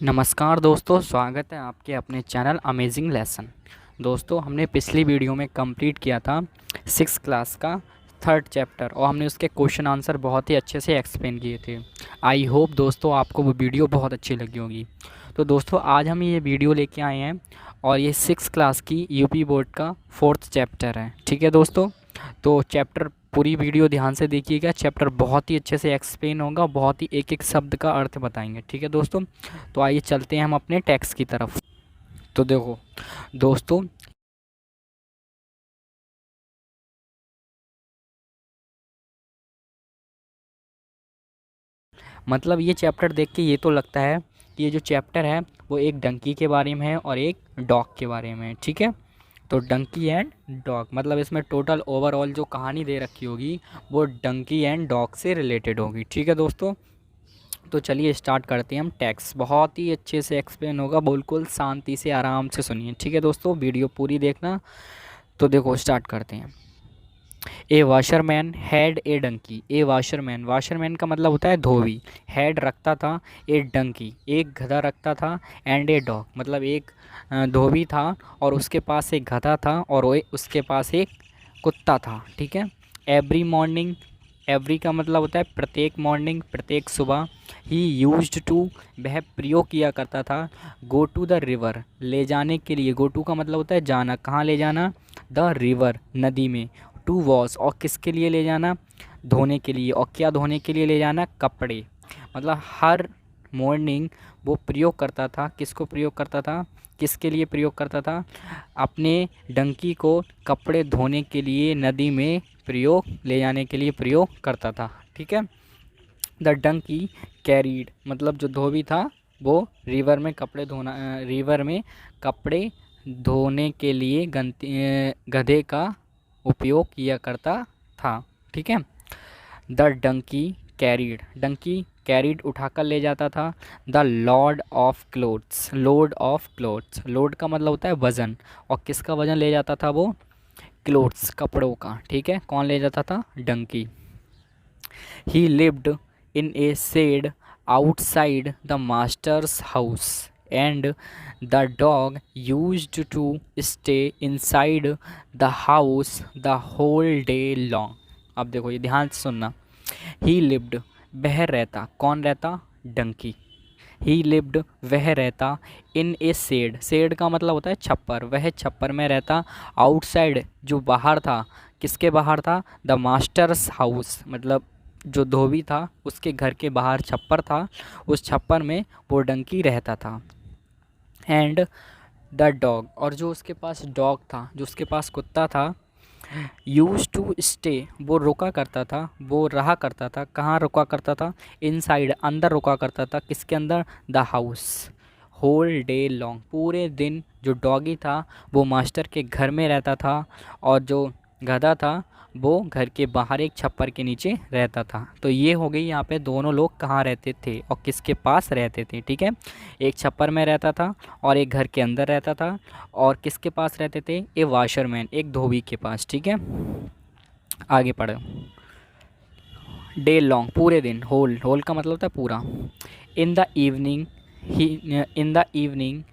नमस्कार दोस्तों, स्वागत है आपके अपने चैनल अमेजिंग लेसन। दोस्तों, हमने पिछली वीडियो में कंप्लीट किया था 6th क्लास का 3rd चैप्टर और हमने उसके क्वेश्चन आंसर बहुत ही अच्छे से एक्सप्लेन किए थे। आई होप दोस्तों आपको वो वीडियो बहुत अच्छी लगी होगी। तो दोस्तों, आज हम ये वीडियो लेके आए हैं और ये 6th क्लास की यूपी बोर्ड का 4th चैप्टर है। ठीक है दोस्तों, तो चैप्टर पूरी वीडियो ध्यान से देखिएगा। चैप्टर बहुत ही अच्छे से एक्सप्लेन होगा, बहुत ही एक एक शब्द का अर्थ बताएंगे। ठीक है दोस्तों, तो आइए चलते हैं हम अपने टेक्स्ट की तरफ। तो देखो दोस्तों, मतलब ये चैप्टर देख के ये तो लगता है कि ये जो चैप्टर है वो एक डंकी के बारे में है और एक डॉग के बारे में है। ठीक है, तो डंकी एंड डॉग मतलब इसमें टोटल ओवरऑल जो कहानी दे रखी होगी वो डंकी एंड डॉग से रिलेटेड होगी। ठीक है दोस्तों, तो चलिए स्टार्ट करते हैं हम। टेक्स्ट बहुत ही अच्छे से एक्सप्लेन होगा, बिल्कुल शांति से आराम से सुनिए। ठीक है दोस्तों, वीडियो पूरी देखना। तो देखो स्टार्ट करते हैं। A washerman had a donkey. A washerman, washerman का मतलब होता है धोबी। हैड रखता था, ए डंकी एक गधा रखता था, एंड ए डॉग मतलब एक धोबी था और उसके पास एक गधा था और वो उसके पास एक कुत्ता था। ठीक है, एवरी मॉर्निंग, एवरी का मतलब होता है प्रत्येक मॉर्निंग, प्रत्येक सुबह। ही यूज्ड टू, वह प्रयोग किया करता था। गो टू द रिवर, ले जाने के लिए। गो टू का मतलब होता है जाना, कहाँ ले जाना? द रिवर, नदी में। टू वॉश, और किसके लिए ले जाना? धोने के लिए। और क्या धोने के लिए ले जाना? कपड़े। मतलब हर मॉर्निंग वो प्रयोग करता था। किसको प्रयोग करता था? किसके लिए प्रयोग करता था? अपने डंकी को कपड़े धोने के लिए नदी में प्रयोग, ले जाने के लिए प्रयोग करता था। ठीक है, द डंकी कैरीड मतलब जो धोबी था वो रिवर में कपड़े धोना, रिवर में कपड़े धोने के लिए गधे का उपयोग किया करता था। ठीक है, the donkey carried, donkey carried उठाकर ले जाता था। The lord of clothes, load of clothes, load का मतलब होता है वज़न, और किसका वज़न ले जाता था वो? क्लोथ्स, कपड़ों का। ठीक है, कौन ले जाता था? Donkey. He lived in a shed outside the master's house, and the dog used to stay inside the house the whole day long. अब देखो ये ध्यान से सुनना। ही लिव्ड, वह रहता, कौन रहता? डंकी। ही लिव्ड, वह रहता। इन ए शेड, शेड का मतलब होता है छप्पर, वह छप्पर में रहता। आउटसाइड, जो बाहर था, किसके बाहर था? द मास्टर्स हाउस मतलब जो धोबी था उसके घर के बाहर छप्पर था, उस छप्पर में वो डंकी रहता था। एंड द डॉग, और जो उसके पास डॉग था, जो उसके पास कुत्ता था, यूज टू स्टे, वो रुका करता था, वो रहा करता था। कहाँ रुका करता था? इनसाइड, अंदर रुका करता था। किसके अंदर? The house. Whole day long, पूरे दिन जो डॉगी था वो मास्टर के घर में रहता था, और जो गधा था वो घर के बाहर एक छप्पर के नीचे रहता था। तो ये हो गई यहाँ पे दोनों लोग कहाँ रहते थे और किसके पास रहते थे। ठीक है, एक छप्पर में रहता था और एक घर के अंदर रहता था, और किसके पास रहते थे? ए वाशरमैन, एक धोबी के पास। ठीक है, आगे पढ़ो। डे लॉन्ग, पूरे दिन। होल, होल का मतलब होता है पूरा। In the evening, he, in the evening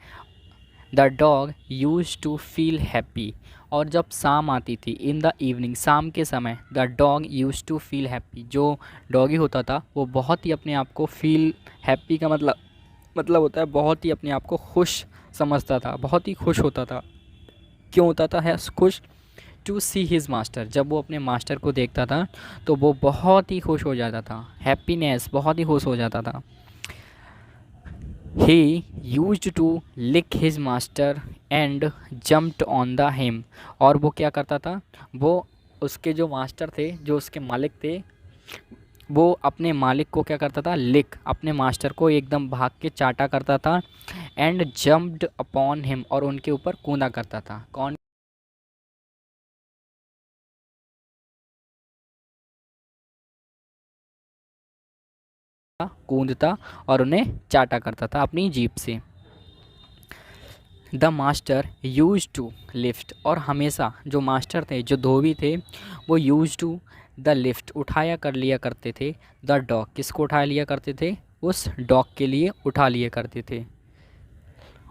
the dog use to feel happy, और जब शाम आती थी, इन द इवनिंग, शाम के समय, the dog use to feel happy, जो डॉगी होता था वो बहुत ही अपने आप को फील, हैप्पी का मतलब होता है बहुत ही अपने आप को खुश समझता था, बहुत ही खुश होता था। क्यों होता था है खुश? टू सी हिज मास्टर, जब वो अपने मास्टर को देखता था तो वो बहुत ही खुश हो जाता था। हैप्पीनेस, बहुत ही खुश हो जाता था। He used to lick his master and jumped on the him, और वो क्या करता था? वो उसके जो मास्टर थे, जो उसके मालिक थे, वो अपने मालिक को क्या करता था? लिक, अपने मास्टर को एकदम भाग के चाटा करता था। एंड जम्प्ड अपॉन हिम, और उनके ऊपर कूदा करता था। कौन? कूदता और उन्हें चाटा करता था अपनी जीभ से। The master use to lift, और हमेशा जो मास्टर थे, जो धोबी थे, वो यूज टू द लिफ्ट, उठाया कर लिया करते थे। द डॉग, किसको उठा लिया करते थे? उस डॉग के लिए उठा लिया करते थे,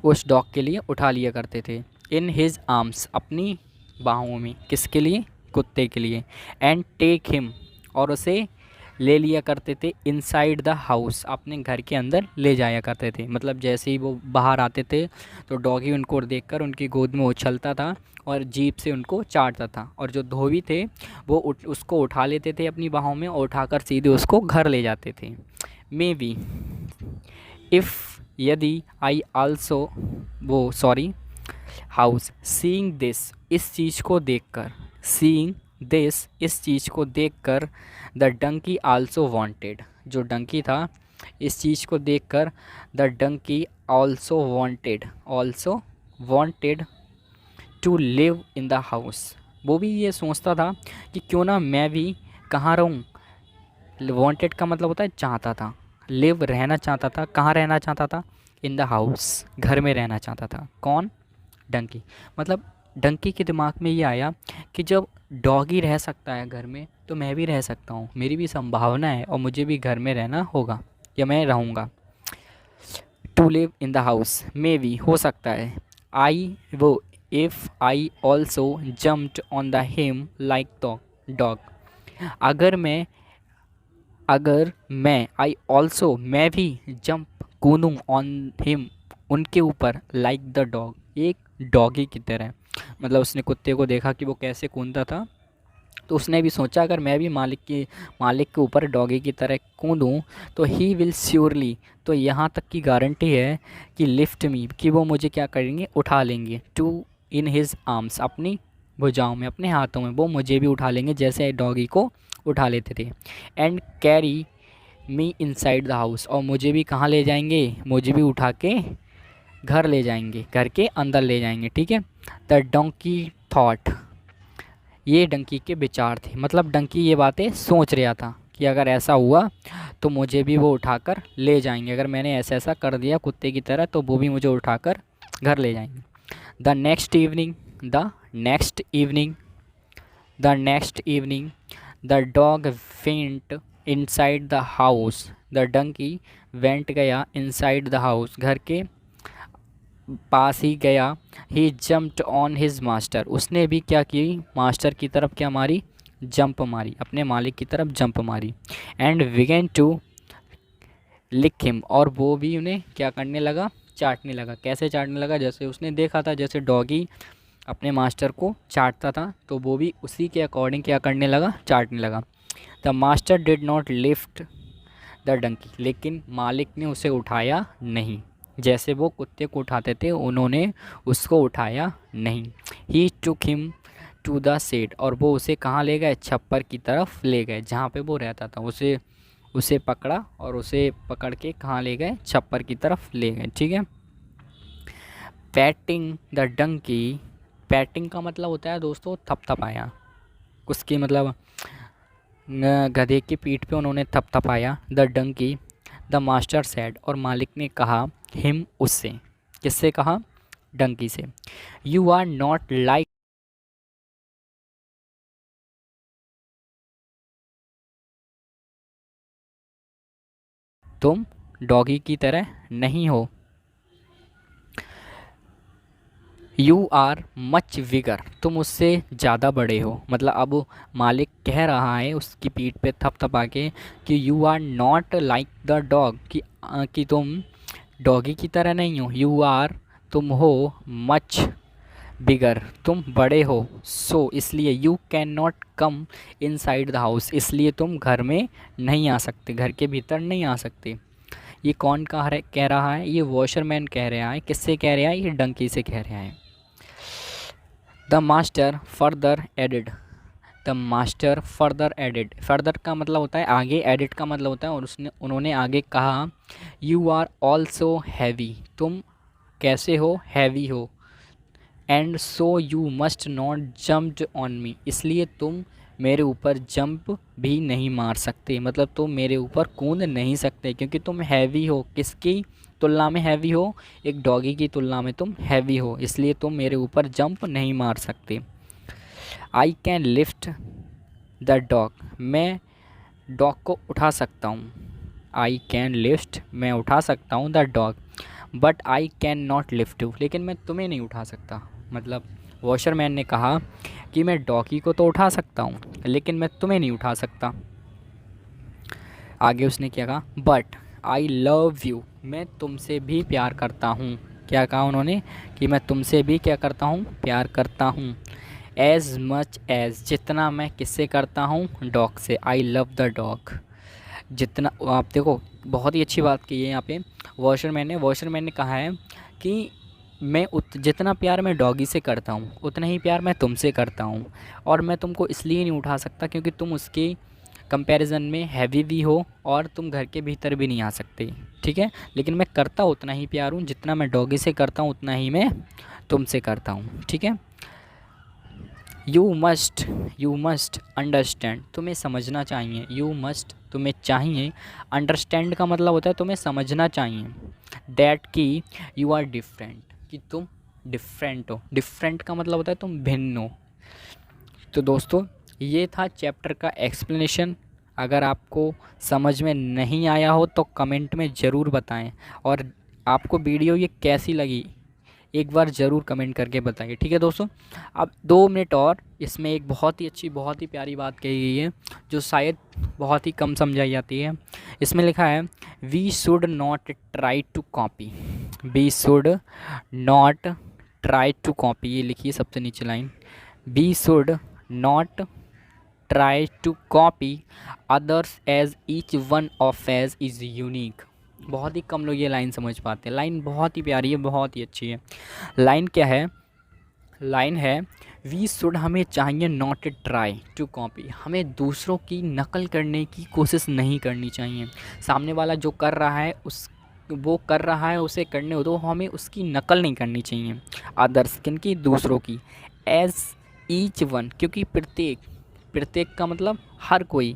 उस डॉग के लिए उठा लिया करते थे। इन हिज आर्म्स, अपनी बाहों में, किसके लिए, कुत्ते के लिए। एंड टेक हिम, और उसे ले लिया करते थे इनसाइड द हाउस, अपने घर के अंदर ले जाया करते थे। मतलब जैसे ही वो बाहर आते थे तो डॉगी उनको देखकर उनकी गोद में उछलता था और जीभ से उनको चाटता था, और जो धोबी थे वो उसको उठा लेते थे अपनी बाहों में और उठाकर सीधे उसको घर ले जाते थे। मे बी, इफ़, यदि, आई आल्सो, वो सॉरी, हाउस, सीइंग दिस, इस चीज़ को देखकर, सीइंग दिस, इस चीज़ को देखकर, द डंकी आल्सो वांटेड, जो डंकी था इस चीज़ को देखकर, the donkey also wanted to live in the house, वो भी ये सोचता था कि क्यों ना मैं भी कहाँ रहूँ। वांटेड का मतलब होता है चाहता था, लिव रहना चाहता था, कहाँ रहना चाहता था, इन द हाउस, घर में रहना चाहता था। कौन, डंकी। मतलब डंकी के दिमाग में ये आया कि जब डॉगी रह सकता है घर में तो मैं भी रह सकता हूँ, मेरी भी संभावना है और मुझे भी घर में रहना होगा या मैं रहूँगा। To live in the house, maybe, हो सकता है, आई, वो, if I also jumped on the him like dog, अगर मैं, आई ऑल्सो, मैं भी, जंप, कूदूँ, ऑन हिम, उनके ऊपर, लाइक द डॉग, एक डॉगी की तरह। मतलब उसने कुत्ते को देखा कि वो कैसे कूदता था, तो उसने भी सोचा अगर मैं भी मालिक के ऊपर डॉगी की तरह कूदूँ तो ही विल श्योरली, तो यहाँ तक की गारंटी है कि लिफ्ट मी, कि वो मुझे क्या करेंगे, उठा लेंगे, टू इन हिज आर्म्स, अपनी भुजाओं में, अपने हाथों में वो मुझे भी उठा लेंगे जैसे डॉगी को उठा लेते थे। And carry me inside the house, और मुझे भी कहाँ ले जाएंगे, मुझे भी उठा के घर ले जाएंगे, घर के अंदर ले जाएंगे, ठीक है। द डोंकी थॉट, ये डंकी के विचार थे। मतलब डंकी ये बातें सोच रहा था कि अगर ऐसा हुआ तो मुझे भी वो उठाकर ले जाएंगे, अगर मैंने ऐसा ऐसा कर दिया कुत्ते की तरह तो वो भी मुझे उठाकर घर ले जाएंगे। The next evening, the next evening, the next evening, the dog went inside the house, the donkey went, गया, इनसाइड द हाउस, घर के पास ही गया। He jumped on his master, उसने भी क्या की, मास्टर की तरफ क्या मारी, जंप मारी, अपने मालिक की तरफ जंप मारी। And began to lick him, और वो भी उन्हें क्या करने लगा, चाटने लगा। कैसे चाटने लगा, जैसे उसने देखा था जैसे डॉगी अपने मास्टर को चाटता था तो वो भी उसी के अकॉर्डिंग क्या करने लगा, चाटने लगा। The master did not lift the donkey, लेकिन मालिक ने उसे उठाया नहीं, जैसे वो कुत्ते को उठाते थे उन्होंने उसको उठाया नहीं। He took him to the shed, और वो उसे कहाँ ले गए, छप्पर की तरफ ले गए जहाँ पे वो रहता था। उसे उसे पकड़ा और उसे पकड़ के कहाँ ले गए, छप्पर की तरफ ले गए, ठीक है। पैटिंग द डंकी, पैटिंग का मतलब होता है दोस्तों थपथपाया, उसकी मतलब गधे की पीठ पे उन्होंने थपथपाया। The donkey, the master said, और मालिक ने कहा, हिम, उससे, किससे कहा, डंकी से। यू आर नॉट लाइक, तुम डॉगी की तरह नहीं हो। यू आर मच विगर, तुम उससे ज़्यादा बड़े हो। मतलब अब मालिक कह रहा है उसकी पीठ पे थपथपा के कि you are not like the dog, कि तुम डॉगी की तरह नहीं हो। यू आर, तुम हो, मच बिगर, तुम बड़े हो, सो, इसलिए, you can not come inside the house, इसलिए तुम घर में नहीं आ सकते, घर के भीतर नहीं आ सकते। ये कौन कह रहा है, ये वॉशरमैन कह रहा है। किससे कह रहा है, ये डंकी से कह रहा है। The master further added, the master further added, further का मतलब होता है आगे, एडिड का मतलब होता है और उन्होंने आगे कहा, यू आर ऑल्सो हैवी, तुम कैसे हो, हैवी हो। And so you must not jump on me, इसलिए तुम मेरे ऊपर जंप भी नहीं मार सकते, मतलब तुम मेरे ऊपर कूद नहीं सकते क्योंकि तुम हैवी हो। किसकी तुलना में हैवी हो, एक डॉगी की तुलना में तुम हैवी हो, इसलिए तुम मेरे ऊपर जंप नहीं मार सकते। I can lift the dog, मैं डॉग को उठा सकता हूँ। आई कैन लिफ्ट, मैं उठा सकता हूँ, the dog, but I can not lift you, लेकिन मैं तुम्हें नहीं उठा सकता। मतलब वॉशरमैन ने कहा कि मैं डॉगी को तो उठा सकता हूँ लेकिन मैं तुम्हें नहीं उठा सकता। आगे उसने क्या कहा, बट आई लव यू, मैं तुमसे भी प्यार करता हूँ। क्या कहा उन्होंने कि मैं तुमसे भी क्या करता हूँ, प्यार करता हूँ। एज मच एज, जितना मैं किससे करता हूँ, डॉग से। आई लव द डॉग, जितना, आप देखो बहुत ही अच्छी बात की है यहाँ पे वॉशरमैन ने कहा है कि मैं जितना प्यार मैं डॉगी से करता हूँ उतना ही प्यार मैं तुमसे करता हूँ, और मैं तुमको इसलिए नहीं उठा सकता क्योंकि तुम उसके कंपैरिजन में हैवी भी हो और तुम घर के भीतर भी नहीं आ सकते, ठीक है। लेकिन मैं करता उतना ही प्यार हूँ, जितना मैं डॉगी से करता हूँ उतना ही मैं तुमसे करता हूँ, ठीक है। यू मस्ट अंडरस्टैंड, तुम्हें समझना चाहिए। यू मस्ट, तुम्हें चाहिए। अंडरस्टैंड का मतलब होता है तुम्हें समझना चाहिए। दैट कि यू आर डिफरेंट, कि तुम डिफरेंट हो। डिफरेंट का मतलब होता है तुम भिन्न हो। तो दोस्तों ये था चैप्टर का एक्सप्लेनेशन। अगर आपको समझ में नहीं आया हो तो कमेंट में ज़रूर बताएं, और आपको वीडियो ये कैसी लगी एक बार ज़रूर कमेंट करके बताइए, ठीक है दोस्तों। अब 2 मिनट और, इसमें एक बहुत ही अच्छी, बहुत ही प्यारी बात कही गई है जो शायद बहुत ही कम समझाई जाती है। इसमें लिखा है we should not try to copy, we should not try to copy, ये लिखिए सबसे नीचे line, we should not try to copy others as each one of us is unique. बहुत ही कम लोग ये लाइन समझ पाते हैं। लाइन बहुत ही प्यारी है, बहुत ही अच्छी है। लाइन क्या है, लाइन है वी शुड, हमें चाहिए, नॉट ट्राई टू कॉपी, हमें दूसरों की नकल करने की कोशिश नहीं करनी चाहिए। सामने वाला जो कर रहा है वो कर रहा है उसे करने हो, तो हमें उसकी नकल नहीं करनी चाहिए। अदर्स किनकी, दूसरों की। एज ईच वन, क्योंकि प्रत्येक, प्रत्येक का मतलब हर कोई,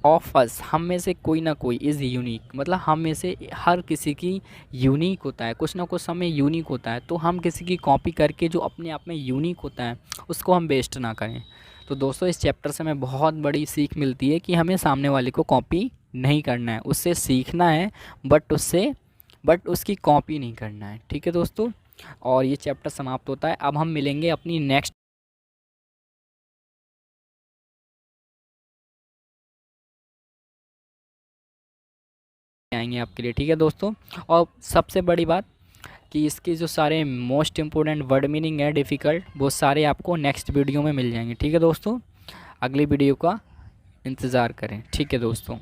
ऑफ अस, हम में से कोई ना कोई, इज़ यूनिक, मतलब हम में से हर किसी की यूनिक होता है, कुछ ना कुछ हमें यूनिक होता है। तो हम किसी की कॉपी करके जो अपने आप में यूनिक होता है उसको हम वेस्ट ना करें। तो दोस्तों इस चैप्टर से हमें बहुत बड़ी सीख मिलती है कि हमें सामने वाले को कॉपी नहीं करना है, उससे सीखना है, बट उसकी कॉपी नहीं करना है, ठीक है दोस्तों। और ये चैप्टर समाप्त होता है। अब हम मिलेंगे अपनी नेक्स्ट आएंगे आपके लिए, ठीक है दोस्तों। और सबसे बड़ी बात कि इसके जो सारे मोस्ट इम्पोर्टेंट वर्ड मीनिंग है डिफ़िकल्ट, वो सारे आपको नेक्स्ट वीडियो में मिल जाएंगे, ठीक है दोस्तों। अगली वीडियो का इंतज़ार करें, ठीक है दोस्तों।